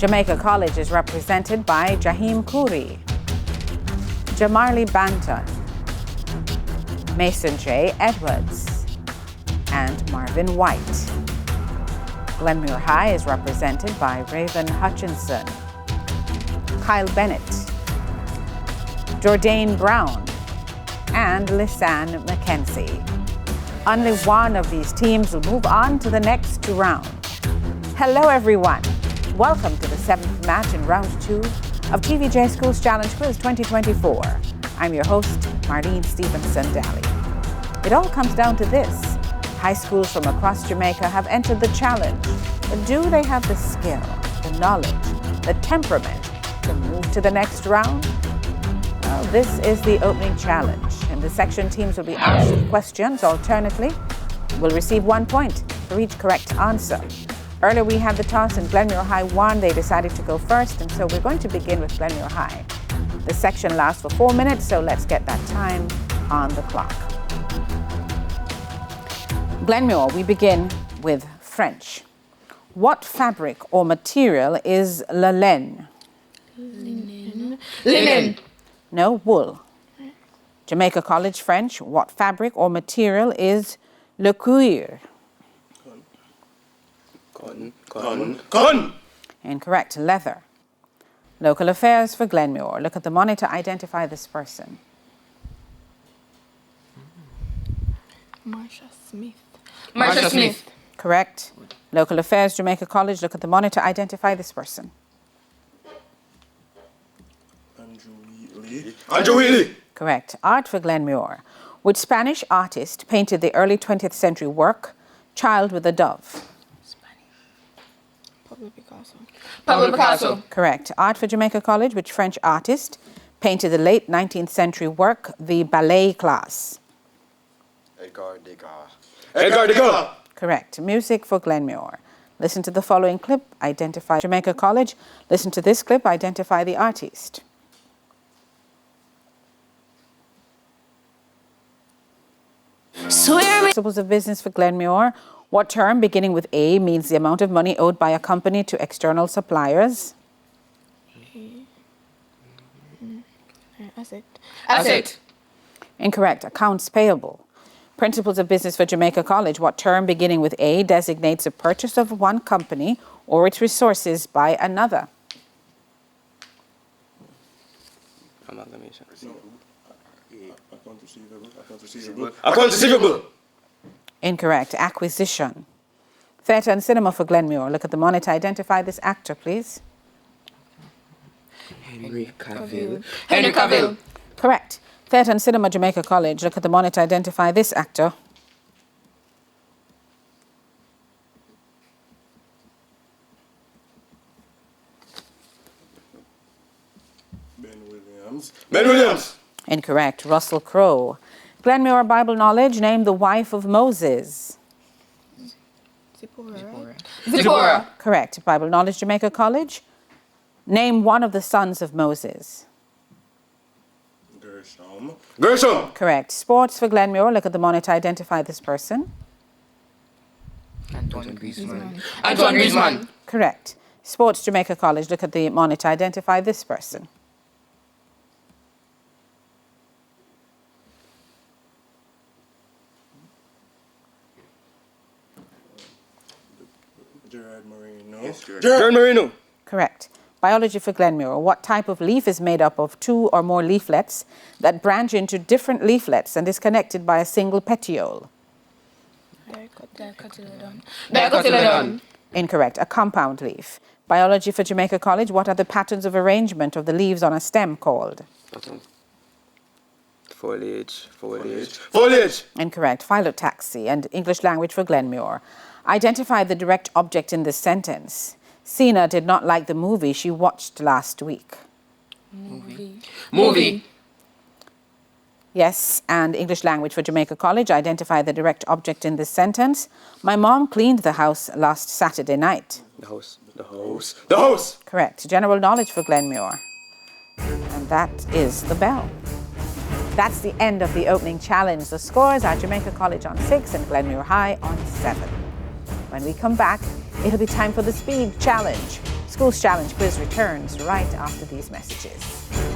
Jamaica College is represented by Jaheem Khoury, Jamarli Banton, Mason J. Edwards, and Marvin White. Glenmuir High is represented by Raven Hutchinson, Kyle Bennett, Jordan Brown, and Lisanne McKenzie. Only one of these teams will move on to the next round. Hello, everyone. Welcome to the 7th match in round 2 of TVJ Schools Challenge Quiz 2024. I'm your host, Marlene Stevenson-Daly. It all comes down to this. High schools from across Jamaica have entered the challenge. But do they have the skill, the knowledge, the temperament to move to the next round? Well, this is the opening challenge, and the section teams will be asked questions. Alternately, will receive 1 point for each correct answer. Earlier we had the toss and Glenmuir High won. They decided to go first, and so we're going to begin with Glenmuir High. The section lasts for 4 minutes, so let's get that time on the clock. Glenmuir, we begin with French. What fabric or material is la laine? Linen. Linen. No, wool. Jamaica College French. What fabric or material is le cuir? Cotton. Incorrect. Leather. Local affairs for Glenmuir. Look at the monitor. Identify this person. Marsha Smith. Marsha Smith. Correct. Local affairs, Jamaica College. Look at the monitor. Identify this person. Andrew Wheatley. Correct. Art for Glenmuir. Which Spanish artist painted the early 20th century work, Child with a Dove? Pablo Picasso. Correct. Art for Jamaica College. Which French artist painted the late 19th century work, The Ballet Class? Edgar Degas. Correct. Music for Glenmuir. Listen to the following clip. Identify Jamaica College. Listen to this clip. Identify the artist. Principles of business for Glenmuir. What term beginning with A means the amount of money owed by a company to external suppliers? Asset. Incorrect. Accounts payable. Principles of business for Jamaica College. What term beginning with A designates a purchase of one company or its resources by another? Amalgamation. Account receivable. Incorrect. Acquisition. Theatre and cinema for Glenmuir. Look at the monitor. Identify this actor, please. Henry Cavill. Correct. Theatre and cinema, Jamaica College. Look at the monitor. Identify this actor. Ben Williams. Incorrect. Russell Crowe. Glenmuir Bible knowledge. Name the wife of Moses. Zipporah. Correct. Bible knowledge, Jamaica College. Name one of the sons of Moses. Gershom. Correct. Sports for Glenmuir. Look at the monitor. Identify this person. Antoine Griezmann. Correct. Sports, Jamaica College. Look at the monitor. Identify this person. Gerard Marino. Correct. Biology for Glenmuir. What type of leaf is made up of 2 or more leaflets that branch into different leaflets and is connected by a single petiole? Dicotyledon. Incorrect. A compound leaf. Biology for Jamaica College. What are the patterns of arrangement of the leaves on a stem called? Foliage. Incorrect. Phyllotaxy. And English language for Glenmuir. Identify the direct object in this sentence. Sina did not like the movie she watched last week. Movie. Yes, and English language for Jamaica College. Identify the direct object in this sentence. My mom cleaned the house last Saturday night. The house. Correct. General knowledge for Glenmuir. And that is the bell. That's the end of the opening challenge. The scores are Jamaica College on 6 and Glenmuir High on 7. When we come back, it'll be time for the speed challenge. Schools Challenge quiz returns right after these messages.